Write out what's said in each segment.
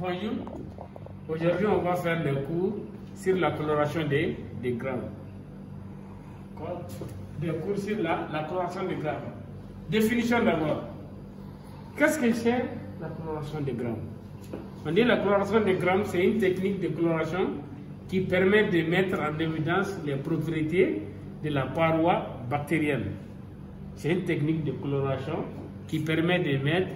Bonjour, aujourd'hui on va faire le cours sur la coloration des grammes. Des cours sur la coloration des grammes. Définition d'abord. Qu'est-ce que c'est la coloration des grammes? On dit la coloration des grammes, c'est une technique de coloration qui permet de mettre en évidence les propriétés de la paroi bactérienne. C'est une technique de coloration qui permet de mettre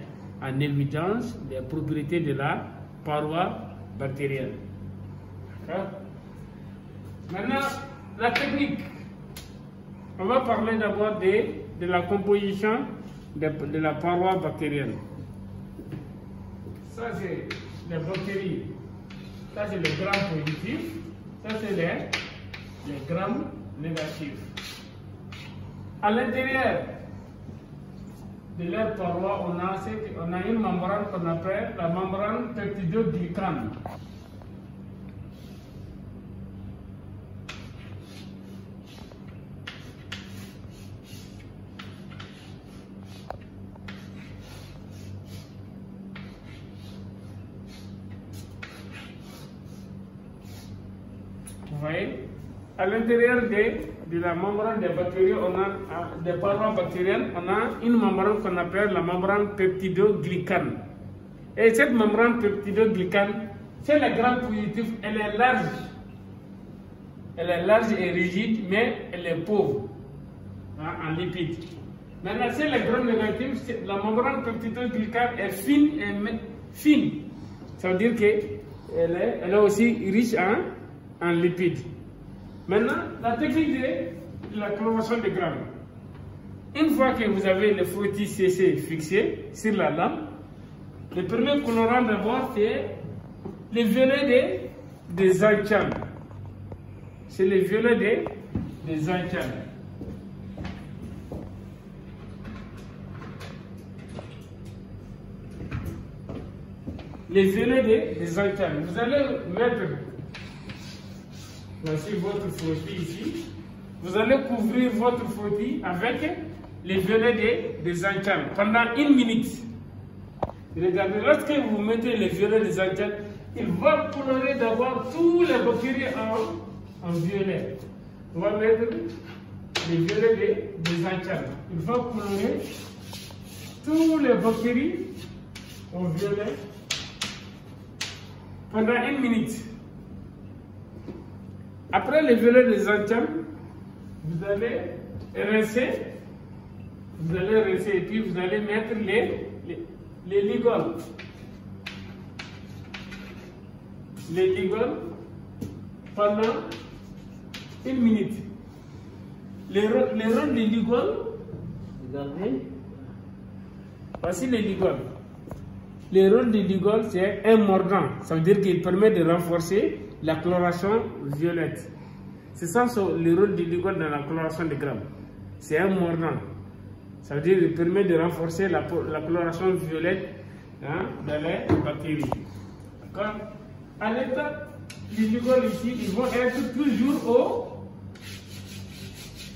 en évidence les propriétés de la paroi bactérienne. Maintenant, la technique. On va parler d'abord de la composition de la paroi bactérienne. Ça, c'est les bactéries. Ça, c'est les grammes positifs. Ça, c'est les grammes négatifs. À l'intérieur de leur paroi, on a une membrane qu'on appelle la membrane peptidoglycane. Vous voyez, à l'intérieur de la membrane des bactéries, des parois bactériennes, on a une membrane qu'on appelle la membrane peptidoglycane. Et cette membrane peptidoglycane, c'est la gramme positive, elle est large. Elle est large et rigide, mais elle est pauvre en lipides. Maintenant, c'est la gramme négative, la membrane peptidoglycane est fine et fine. Ça veut dire qu'elle est aussi riche en lipides. Maintenant, la technique de la coloration des grammes. Une fois que vous avez le frottis CC fixé sur la lame, le premier colorant d'abord, c'est le violet des anthranes. C'est le violet des anthranes. Les violets des anthranes. Vous allez mettre, voici votre frottis ici. Vous allez couvrir votre frottis avec les violets des anthranes pendant 1 minute. Regardez, lorsque vous mettez les violets des anthranes, il va colorer d'abord tous les bactéries en violet. On va mettre les violets des anthranes. Il va colorer tous les bactéries en violet pendant 1 minute. Après le violet des anthranes, vous allez rincer. Vous allez rincer et puis vous allez mettre les ligoles. Les ligoles pendant 1 minute. Les rôles des ligoles, regardez. Voici les ligoles. Le rôle des ligoles, c'est un mordant. Ça veut dire qu'il permet de renforcer la coloration violette. C'est ça le rôle des ligoles dans la coloration des grammes. C'est un mordant. Ça veut dire qu'il permet de renforcer la coloration violette dans les bactéries. D'accord? À l'état, les ligoles ici, ils vont être toujours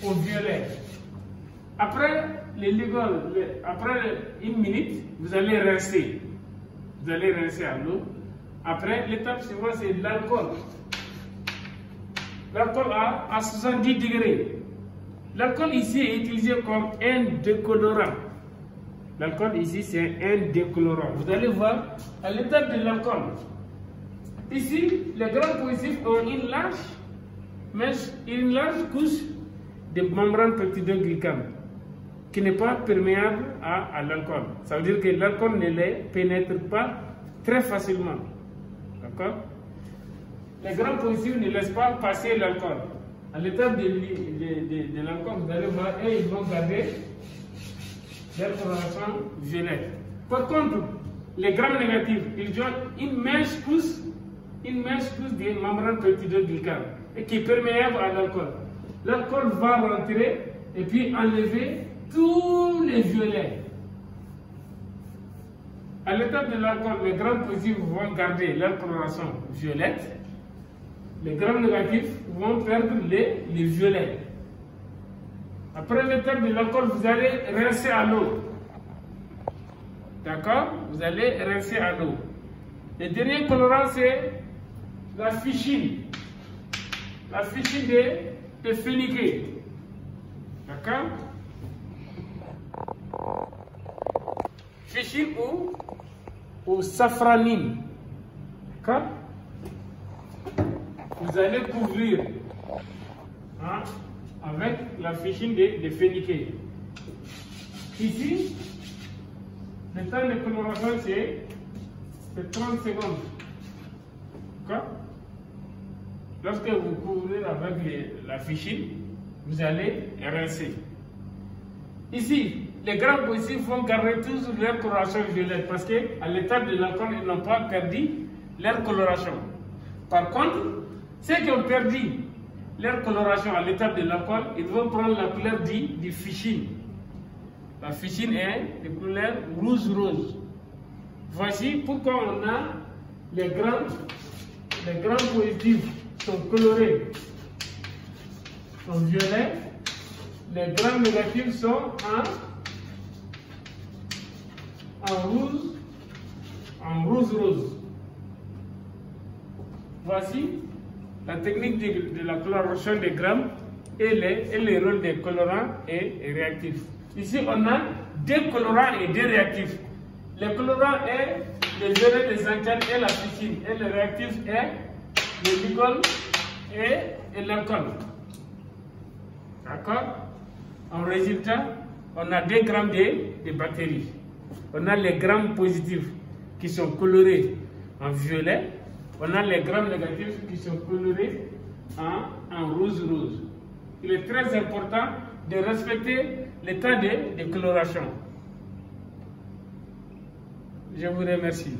au violet. Après les ligoles, après 1 minute, vous allez rincer. Vous allez rincer à l'eau. Après, l'étape suivante, c'est l'alcool. L'alcool à 70 degrés. L'alcool ici est utilisé comme un décolorant. L'alcool ici, c'est un décolorant. Vous allez voir à l'étape de l'alcool. Ici, les grammes positifs ont une large couche de membrane peptidoglycane qui n'est pas perméable à l'alcool. Ça veut dire que l'alcool ne les pénètre pas très facilement. D'accord? Les grammes positifs ne laissent pas passer l'alcool. À l'étape de l'alcool, vous allez voir, et ils vont garder leur coloration violette. Par contre, les grammes négatifs, ils ont une mince couche de membrane peptidoglycane et qui est perméable à l'alcool. L'alcool va rentrer et puis enlever tous les violets. À l'étape de l'alcool, les grammes positifs vont garder leur coloration violette. Les grammes négatifs vont perdre les violets. Après l'étape de l'alcool, vous allez rincer à l'eau. D'accord? Vous allez rincer à l'eau. Le dernier colorant, c'est la fichine. La fichine de phéniqué. D'accord? Fichine ou safranine. D'accord? Vous allez couvrir avec la fichine de phéniqué. Ici, le temps de coloration, c'est 30 secondes. D'accord? Lorsque vous couvrez avec la fichine, vous allez rincer. Ici, les grands positifs vont garder toujours leur coloration violette parce qu'à l'étape de l'alcool, ils n'ont pas perdu leur coloration. Par contre, ceux qui ont perdu leur coloration à l'étape de l'alcool, ils vont prendre la couleur du fichine. La fichine est de couleur rouge-rose. Voici pourquoi on a les grands positifs sont colorés en violet, les grands négatifs sont en rouge-rose. Voici la technique de la coloration des grammes et les rôles des colorants et réactifs. Ici, on a deux colorants et deux réactifs. Le colorant est le violet des anthères et la fichine, et le réactif est le glycol et l'alcool. D'accord? En résultat, on a 2 grammes de bactéries. On a les grammes positifs qui sont colorés en violet. On a les grammes négatifs qui sont colorés en rouge-rose. Il est très important de respecter l'état de coloration. Je vous remercie.